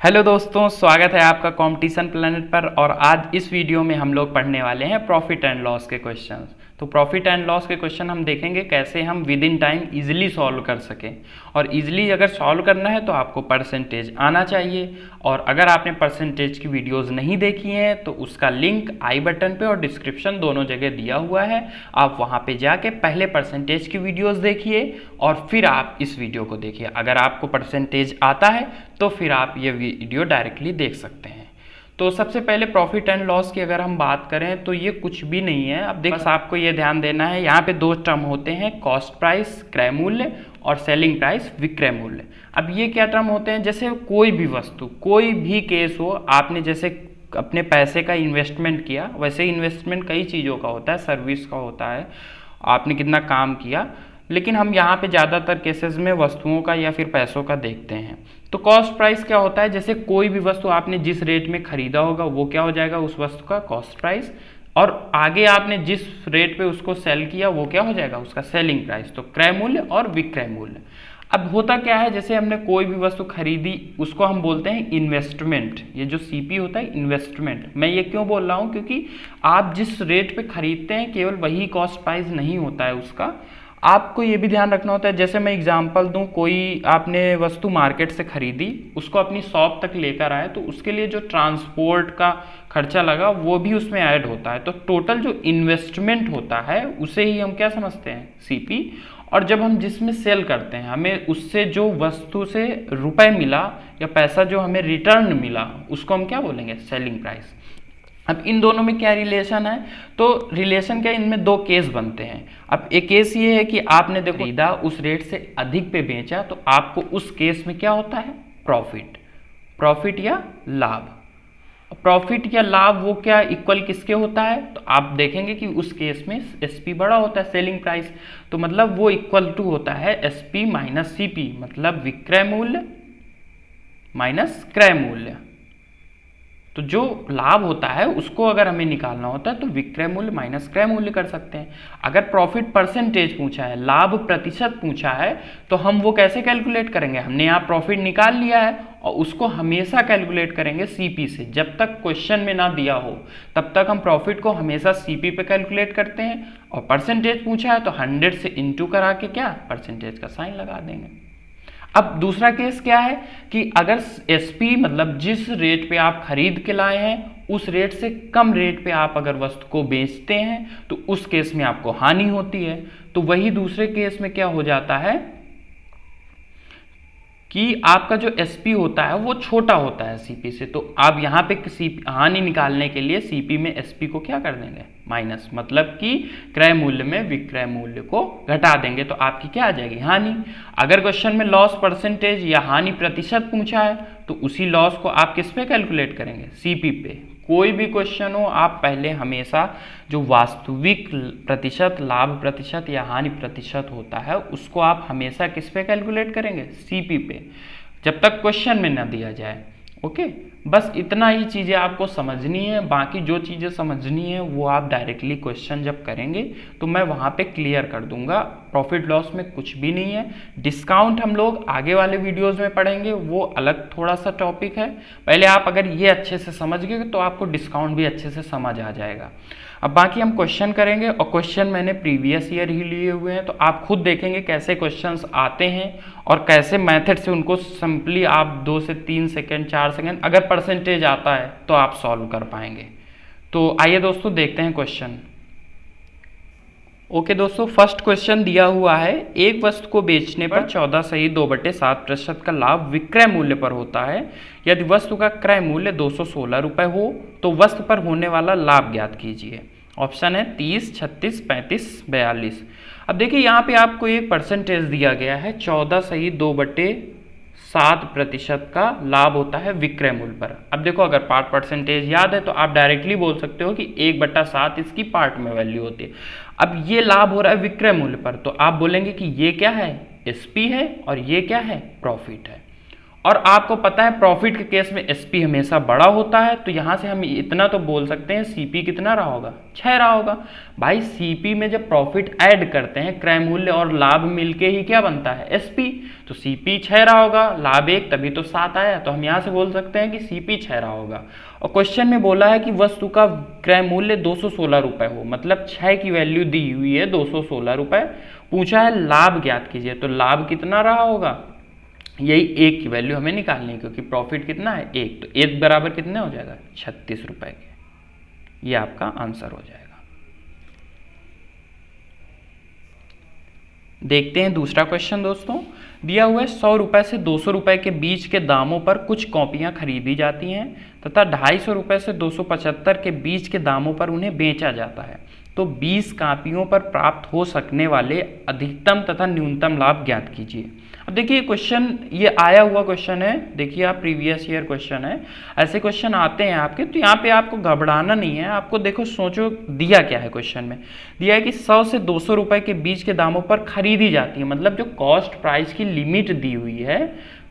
Hello दोस्तों, स्वागत है आपका कंपटीशन प्लेनेट पर। और आज इस वीडियो में हम लोग पढ़ने वाले हैं प्रॉफिट एंड लॉस के क्वेश्चंस। तो प्रॉफिट एंड लॉस के क्वेश्चन हम देखेंगे कैसे हम with in time easily solve कर सकें। और इजीली अगर सॉल्व करना है तो आपको परसेंटेज आना चाहिए। और अगर आपने परसेंटेज की वीडियोस नहीं देखी हैं तो उसका लिंक आई बटन पे और डिस्क्रिप्शन दोनों जगह दिया हुआ है। आप वहाँ पे जाके पहले परसेंटेज की वीडियोस देखिए और फिर आप इस वीडियो को देखिए। अगर आपको परसेंटेज आता है तो फिर आप ये वीडियो डायरेक्टली देख सकते हैं। तो सबसे पहले प्रॉफिट एंड लॉस की अगर हम बात करें तो ये कुछ भी नहीं है। अब देख, बस आपको ये ध्यान देना है, यहाँ पे दो टर्म होते हैं, कॉस्ट प्राइस क्रय मूल्य और सेलिंग प्राइस विक्रय मूल्य। अब ये क्या टर्म होते हैं? जैसे कोई भी वस्तु, कोई भी केस हो, आपने जैसे अपने पैसे का इन्वेस्टमेंट किया, वैसे इन्वेस्टमेंट कई चीज़ों का होता है, सर्विस का होता है, आपने कितना काम किया, लेकिन हम यहाँ पे ज़्यादातर केसेस में वस्तुओं का या फिर पैसों का देखते हैं। तो कॉस्ट प्राइस क्या होता है? जैसे कोई भी वस्तु आपने जिस रेट में खरीदा होगा वो क्या हो जाएगा? उस वस्तु का कॉस्ट प्राइस। और आगे आपने जिस रेट पे उसको सेल किया वो क्या हो जाएगा? उसका सेलिंग प्राइस। तो क्रय मूल्य और विक्रय मूल्य। अब होता क्या है, जैसे हमने कोई भी वस्तु खरीदी उसको हम बोलते हैं इन्वेस्टमेंट। ये जो सीपी होता है इन्वेस्टमेंट। मैं ये क्यों बोल रहा हूँ? क्योंकि आप जिस रेट पे खरीदते हैं केवल वही कॉस्ट प्राइस नहीं होता है उसका, आपको ये भी ध्यान रखना होता है। जैसे मैं एग्जांपल दूं, कोई आपने वस्तु मार्केट से खरीदी, उसको अपनी शॉप तक लेकर आए, तो उसके लिए जो ट्रांसपोर्ट का खर्चा लगा वो भी उसमें ऐड होता है। तो टोटल जो इन्वेस्टमेंट होता है उसे ही हम क्या समझते हैं? सीपी। और जब हम जिसमें सेल करते हैं, हमें उससे जो वस्तु से रुपए मिला या पैसा जो हमें रिटर्न मिला उसको हम क्या बोलेंगे? Selling price. अब इन दोनों में क्या रिलेशन है? तो रिलेशन क्या, इनमें दो केस बनते हैं। अब एक केस ये है कि आपने देखो खरीदा, उस रेट से अधिक पे बेचा, तो आपको उस केस में क्या होता है? प्रॉफिट। प्रॉफिट या लाभ। प्रॉफिट या लाभ वो क्या इक्वल किसके होता है? तो आप देखेंगे कि उस केस में एसपी बड़ा होता है, सेलिंग प्राइस। तो मतलब वो इक्वल टू होता है एसपी माइनस सीपी, मतलब विक्रय मूल्य माइनस क्रय मूल्य। तो जो लाभ होता है उसको अगर हमें निकालना होता है तो विक्रय मूल्य माइनस क्रय मूल्य कर सकते हैं। अगर प्रॉफिट परसेंटेज पूछा है, लाभ प्रतिशत पूछा है, तो हम वो कैसे कैलकुलेट करेंगे? हमने यहाँ प्रॉफिट निकाल लिया है और उसको हमेशा कैलकुलेट करेंगे सीपी से। जब तक क्वेश्चन में ना दिया हो तब तक हम प्रॉफिट को हमेशा सीपी पे कैलकुलेट करते हैं। और परसेंटेज पूछा है तो 100 से इंटू करा के क्या परसेंटेज का साइन लगा देंगे। अब दूसरा केस क्या है कि अगर एसपी मतलब जिस रेट पे आप खरीद के लाए हैं उस रेट से कम रेट पे आप अगर वस्तु को बेचते हैं तो उस केस में आपको हानि होती है। तो वही दूसरे केस में क्या हो जाता है कि आपका जो एसपी होता है वो छोटा होता है सीपी से। तो आप यहाँ पे हानि निकालने के लिए सीपी में एसपी को क्या कर देंगे? माइनस, मतलब कि क्रय मूल्य में विक्रय मूल्य को घटा देंगे, तो आपकी क्या आ जाएगी? हानि। अगर क्वेश्चन में लॉस परसेंटेज या हानि प्रतिशत पूछा है तो उसी लॉस को आप किस पे कैलकुलेट करेंगे? सीपी पे। कोई भी क्वेश्चन हो, आप पहले हमेशा जो वास्तविक प्रतिशत, लाभ प्रतिशत या हानि प्रतिशत होता है उसको आप हमेशा किस पे कैलकुलेट करेंगे? सीपी पे, जब तक क्वेश्चन में ना दिया जाए। ओके, बस इतना ही चीज़ें आपको समझनी है। बाकी जो चीज़ें समझनी है वो आप डायरेक्टली क्वेश्चन जब करेंगे तो मैं वहाँ पे क्लियर कर दूंगा। प्रॉफिट लॉस में कुछ भी नहीं है। डिस्काउंट हम लोग आगे वाले वीडियोस में पढ़ेंगे, वो अलग थोड़ा सा टॉपिक है। पहले आप अगर ये अच्छे से समझ गए तो आपको डिस्काउंट भी अच्छे से समझ आ जाएगा। अब बाकी हम क्वेश्चन करेंगे और क्वेश्चन मैंने प्रीवियस ईयर ही लिए हुए हैं, तो आप खुद देखेंगे कैसे क्वेश्चंस आते हैं और कैसे मेथड से उनको सिंपली आप 2 से 3 सेकेंड 4 सेकेंड अगर परसेंटेज आता है तो आप सॉल्व कर पाएंगे। तो आइए दोस्तों देखते हैं क्वेश्चन। ओके दोस्तों, फर्स्ट क्वेश्चन दिया हुआ है, एक वस्तु को बेचने पर 14 सही 2/7% का लाभ विक्रय मूल्य पर होता है। यदि वस्तु का क्रय मूल्य 216 रुपये हो तो वस्तु पर होने वाला लाभ ज्ञात कीजिए। ऑप्शन है 30, 36, 35, 42। अब देखिए यहाँ पे आपको एक परसेंटेज दिया गया है, 14 सही 2/7% का लाभ होता है विक्रय मूल्य पर। अब देखो अगर पार्ट परसेंटेज याद है तो आप डायरेक्टली बोल सकते हो कि 1/7 इसकी पार्ट में वैल्यू होती है। अब ये लाभ हो रहा है विक्रय मूल्य पर, तो आप बोलेंगे कि ये क्या है? एसपी है और ये क्या है? प्रॉफिट है। और आपको पता है प्रॉफिट के केस में एसपी हमेशा बड़ा होता है, तो यहां से हम इतना तो बोल सकते हैं सीपी कितना रहा होगा, 6 रहा होगा। भाई सीपी में जब प्रॉफिट ऐड करते हैं क्रय मूल्य और लाभ मिलके ही क्या बनता है, एसपी, तो सीपी 6 रहा होगा, लाभ 1 तभी तो 7 आया, तो हम यहां से बोल सकते हैं कि सीपी 6 रहा होगा। और क्वेश्चन में बोला है कि वस्तु का क्रय मूल्य 216 रुपए हो, मतलब 6 की वैल्यू दी हुई है 216 रुपए, पूछा है लाभ ज्ञात कीजिए, तो लाभ कितना रहा होगा, यही 1 की वैल्यू हमें निकालनी है, क्योंकि प्रॉफिट कितना है 1, तो 1 बराबर कितने हो जाएगा, 36 रुपए के। ये आपका आंसर हो जाएगा। देखते हैं दूसरा क्वेश्चन दोस्तों। दिया हुआ है 100 रुपए से 200 रुपए के बीच के दामों पर कुछ कॉपियां खरीदी जाती हैं तथा 250 रुपए से 275 के बीच के दामों पर उन्हें बेचा जाता है, तो 20 कापियों पर प्राप्त हो सकने वाले अधिकतम तथा न्यूनतम लाभ ज्ञात कीजिए। अब देखिए क्वेश्चन ये आया हुआ क्वेश्चन है, देखिए आप प्रीवियस ईयर क्वेश्चन है, ऐसे क्वेश्चन आते हैं आपके, तो यहाँ पे आपको घबराना नहीं है, आपको देखो सोचो दिया क्या है क्वेश्चन में। दिया है कि 100 से 200 रुपए के बीच के दामों पर खरीदी जाती है, मतलब जो कॉस्ट प्राइस की लिमिट दी हुई है,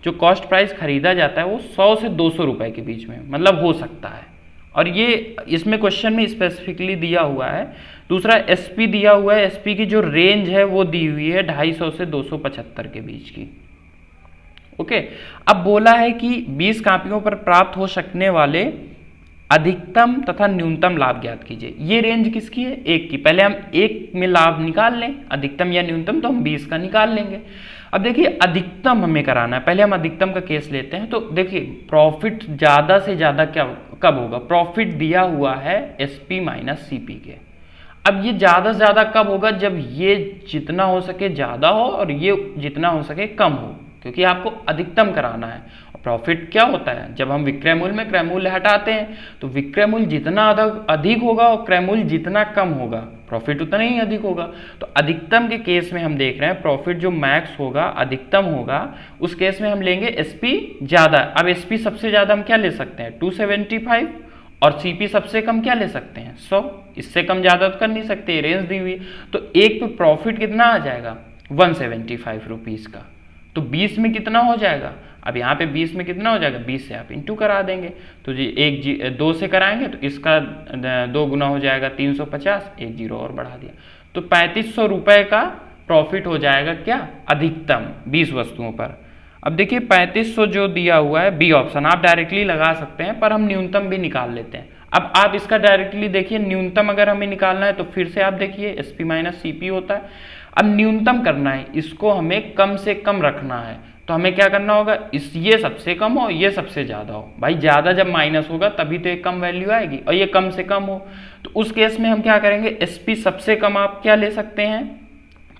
जो कॉस्ट प्राइस खरीदा जाता है वो 100 से 200 रुपए के बीच में मतलब हो सकता है, और ये इसमें क्वेश्चन में स्पेसिफिकली दिया हुआ है। दूसरा एसपी दिया हुआ है, एसपी की जो रेंज है वो दी हुई है 250 से 275 के बीच की। ओके, अब बोला है कि 20 कापियों पर प्राप्त हो सकने वाले अधिकतम तथा न्यूनतम लाभ ज्ञात कीजिए। ये रेंज किसकी है, 1 की। पहले हम 1 में लाभ निकाल लें, अधिकतम या न्यूनतम, तो हम 20 का निकाल लेंगे। अब देखिए अधिकतम हमें कराना है, पहले हम अधिकतम का केस लेते हैं। तो देखिए प्रॉफिट ज्यादा से ज्यादा क्या कब होगा, प्रॉफिट दिया हुआ है एसपी माइनस सीपी के। अब ये ज्यादा से ज्यादा कब होगा, जब ये जितना हो सके ज्यादा हो और ये जितना हो सके कम हो, क्योंकि आपको अधिकतम कराना है। प्रॉफिट क्या होता है, जब हम विक्रय मूल्य में क्रय मूल्य हटाते हैं, तो विक्रय मूल्य जितना अधिक होगा और क्रय मूल्य जितना कम होगा, प्रॉफिट उतना ही अधिक होगा। तो अधिकतम के केस में हम देख रहे हैं प्रॉफिट जो मैक्स होगा, अधिकतम होगा, उस केस में हम लेंगे एसपी ज्यादा। अब एसपी सबसे ज्यादा हम क्या ले सकते हैं 275, और सीपी सबसे कम क्या ले सकते हैं 100, इससे कम ज्यादा तो कर नहीं सकते, रेंज दी हुई। तो एक पे प्रॉफिट कितना आ जाएगा 175 रुपीज का, तो 20 में कितना हो जाएगा, अब यहाँ पे 20 में कितना हो जाएगा, 20 से आप इंटू करा देंगे, तो जी 2 से कराएंगे तो इसका 2 गुना हो जाएगा 350, एक जीरो और बढ़ा दिया, तो 3500 रुपए का प्रॉफिट हो जाएगा क्या, अधिकतम 20 वस्तुओं पर। अब देखिए 3500 जो दिया हुआ है बी ऑप्शन, आप डायरेक्टली लगा सकते हैं, पर हम न्यूनतम भी निकाल लेते हैं। अब आप इसका डायरेक्टली देखिए, न्यूनतम अगर हमें निकालना है तो फिर से आप देखिए एसपी माइनस सीपी होता है। अब न्यूनतम करना है, इसको हमें कम से कम रखना है, तो हमें क्या करना होगा, ये सबसे कम हो, ये सबसे ज्यादा हो। भाई ज्यादा जब माइनस होगा तभी तो एक कम वैल्यू आएगी, और ये कम से कम हो, तो उस केस में हम क्या करेंगे, एसपी सबसे कम आप क्या ले सकते हैं,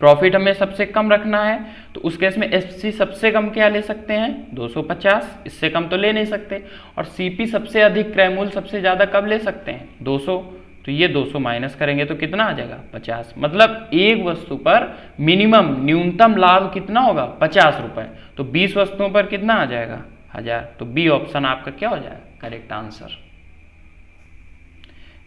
प्रॉफिट हमें सबसे कम रखना है, तो उस केस में एसपी सबसे कम क्या ले सकते हैं 250, इससे कम तो ले नहीं सकते। और सीपी सबसे अधिक क्रय मूल्य सबसे ज्यादा कब ले सकते हैं 200, तो ये 200 माइनस करेंगे तो कितना आ जाएगा 50, मतलब एक वस्तु पर मिनिमम न्यूनतम लाभ कितना होगा 50 रुपए, तो 20 वस्तुओं पर कितना आ जाएगा 1000, तो बी ऑप्शन आपका क्या हो जाएगा करेक्ट आंसर।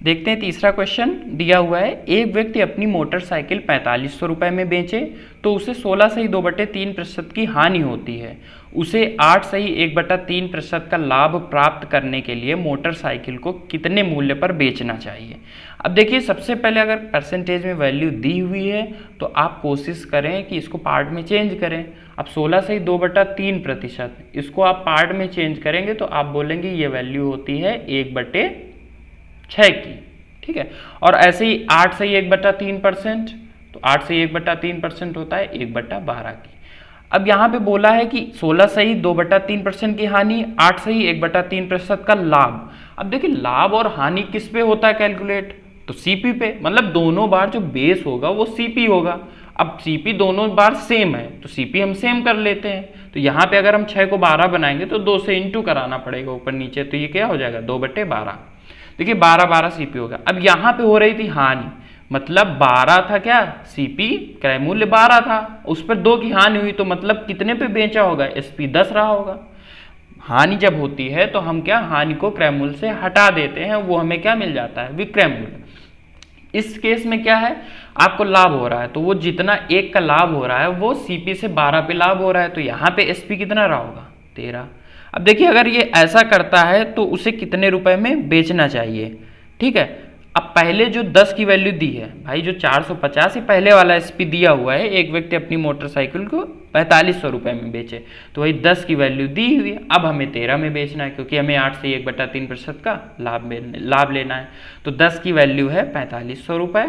देखते हैं तीसरा क्वेश्चन दिया हुआ है, एक व्यक्ति अपनी मोटरसाइकिल 4500 रुपए में बेचे तो उसे 16 सही 2/3% की हानि होती है, उसे 8 सही 1/3% का लाभ प्राप्त करने के लिए मोटरसाइकिल को कितने मूल्य पर बेचना चाहिए। अब देखिए सबसे पहले अगर परसेंटेज में वैल्यू दी हुई है तो आप कोशिश करें कि इसको पार्ट में चेंज करें। अब 16 सही 2/3%, इसको आप पार्ट में चेंज करेंगे तो आप बोलेंगे ये वैल्यू होती है 1/6 की, ठीक है। और ऐसे ही 8 सही 1/3%, तो 8 सही 1/3% होता है 1/12 की। अब यहाँ पे बोला है कि 16 सही 2/3% की हानि, 8 सही 1/3% का लाभ। अब देखिए लाभ और हानि किस पे होता है कैलकुलेट, तो सीपी पे, मतलब दोनों बार जो बेस होगा वो सीपी होगा। अब सीपी दोनों बार सेम है तो सीपी हम सेम कर लेते हैं, तो यहाँ पे अगर हम 6 को 12 बनाएंगे तो 2 से इंटू कराना पड़ेगा ऊपर नीचे, तो ये क्या हो जाएगा 2/12। देखिए 12 सीपी होगा। अब यहाँ पे हो रही थी हानि, मतलब 12 था क्या सीपी, क्रय मूल्य 12 था, उस पर 2 की हानि हुई, तो मतलब कितने पे बेचा होगा एसपी 10 रहा होगा। हानि जब होती है तो हम क्या हानि को क्रय मूल्य से हटा देते हैं, वो हमें क्या मिल जाता है विक्रय मूल्य। इस केस में क्या है आपको लाभ हो रहा है, तो वो जितना 1 का लाभ हो रहा है वो सीपी से 12 पे लाभ हो रहा है, तो यहाँ पे एसपी कितना रहा होगा 13। अब देखिए अगर ये ऐसा करता है तो उसे कितने रुपए में बेचना चाहिए, ठीक है। अब पहले जो 10 की वैल्यू दी है भाई, जो 450 ही पहले वाला एसपी दिया हुआ है, एक व्यक्ति अपनी मोटरसाइकिल को 4500 रुपये में बेचे, तो वही 10 की वैल्यू दी हुई है। अब हमें 13 में बेचना है क्योंकि हमें 8 से 1/3% का लाभ लेना है। तो 10 की वैल्यू है 4500 रुपये,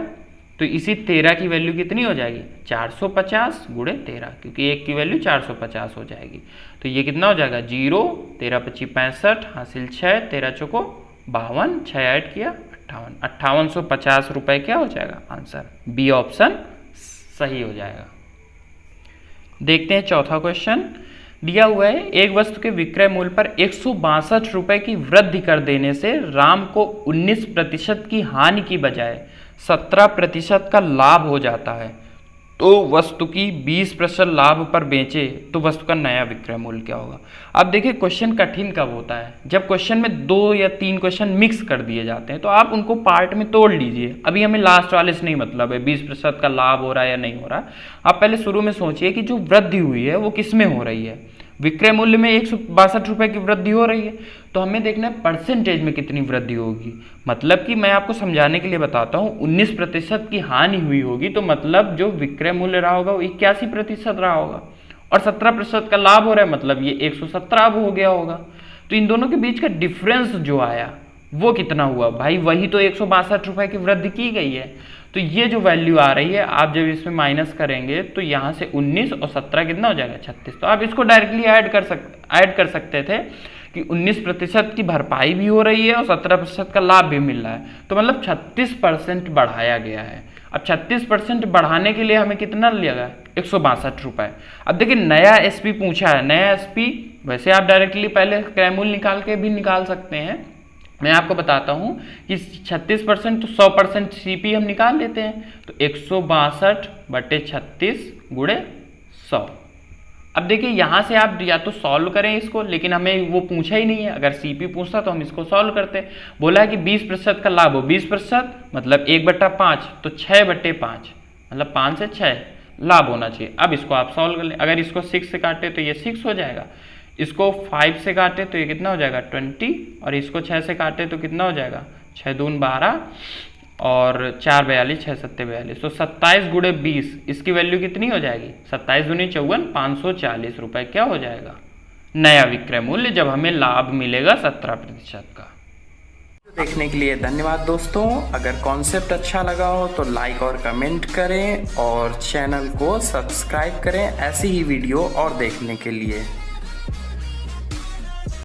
तो इसी 13 की वैल्यू कितनी हो जाएगी 450 गुणे 13, क्योंकि 1 की वैल्यू 450 हो जाएगी। तो ये कितना हो जाएगा 0, 13 25 65, हासिल 6, 13 चौको 52, 6 ऐड किया 5850 रुपये क्या हो जाएगा आंसर, बी ऑप्शन सही हो जाएगा। देखते हैं चौथा क्वेश्चन। दिया हुआ है एक वस्तु के विक्रय मूल्य पर 162 रुपये की वृद्धि कर देने से राम को 19% की हानि की बजाय 17% का लाभ हो जाता है, तो वस्तु की 20% लाभ पर बेचे तो वस्तु का नया विक्रय मूल्य क्या होगा। अब देखिए क्वेश्चन कठिन कब होता है, जब क्वेश्चन में 2 या 3 क्वेश्चन मिक्स कर दिए जाते हैं, तो आप उनको पार्ट में तोड़ लीजिए। अभी हमें लास्ट वाले से नहीं मतलब है 20% का लाभ हो रहा है या नहीं हो रहा। आप पहले शुरू में सोचिए कि जो वृद्धि हुई है वो किस में हो रही है, विक्रय मूल्य में 162 रुपये की वृद्धि हो रही है, तो हमें देखना है परसेंटेज में कितनी वृद्धि होगी। मतलब कि मैं आपको समझाने के लिए बताता हूँ, 19% की हानि हुई होगी, तो मतलब जो विक्रय मूल्य रहा होगा वो 81% रहा होगा, और 17% का लाभ हो रहा है, मतलब ये 117 अब हो गया होगा। तो इन दोनों के बीच का डिफरेंस जो आया वो कितना हुआ भाई, वही तो 162 रुपये की वृद्धि की गई है। तो ये जो वैल्यू आ रही है, आप जब इसमें माइनस करेंगे तो यहाँ से 19 और 17 कितना हो जाएगा 36। तो आप इसको डायरेक्टली ऐड कर सकते थे कि 19% की भरपाई भी हो रही है और 17% का लाभ भी मिल रहा है, तो मतलब 36% बढ़ाया गया है। अब 36% बढ़ाने के लिए हमें कितना लगेगा 162 रुपये। अब देखिए नया एसपी पूछा है, नया एसपी वैसे आप डायरेक्टली पहले क्रय मूल्य निकाल के भी निकाल सकते हैं। मैं आपको बताता हूं कि 36% तो 100% सीपी हम निकाल लेते हैं, तो 162/36 गुणे 100। अब देखिए यहाँ से आप या तो सॉल्व करें इसको, लेकिन हमें वो पूछा ही नहीं है। अगर सीपी पूछता तो हम इसको सॉल्व करते। बोला है कि 20% का लाभ हो, 20% मतलब 1/5, तो 6/5 मतलब 5 से 6 लाभ होना चाहिए। अब इसको आप सॉल्व कर लें। अगर इसको 6 से काटे तो ये 6 हो जाएगा, इसको 5 से काटे तो ये कितना हो जाएगा 20, और इसको 6 से काटे तो कितना हो जाएगा 6 दून 12 और 4 42, 6 7 42, तो 27 गुणे 20, इसकी वैल्यू कितनी हो जाएगी 27 दूनी 54, 540 रुपये क्या हो जाएगा नया विक्रय मूल्य, जब हमें लाभ मिलेगा 17% का। देखने के लिए धन्यवाद दोस्तों। अगर कॉन्सेप्ट अच्छा लगा हो तो लाइक और कमेंट करें और चैनल को सब्सक्राइब करें ऐसी ही वीडियो और देखने के लिए।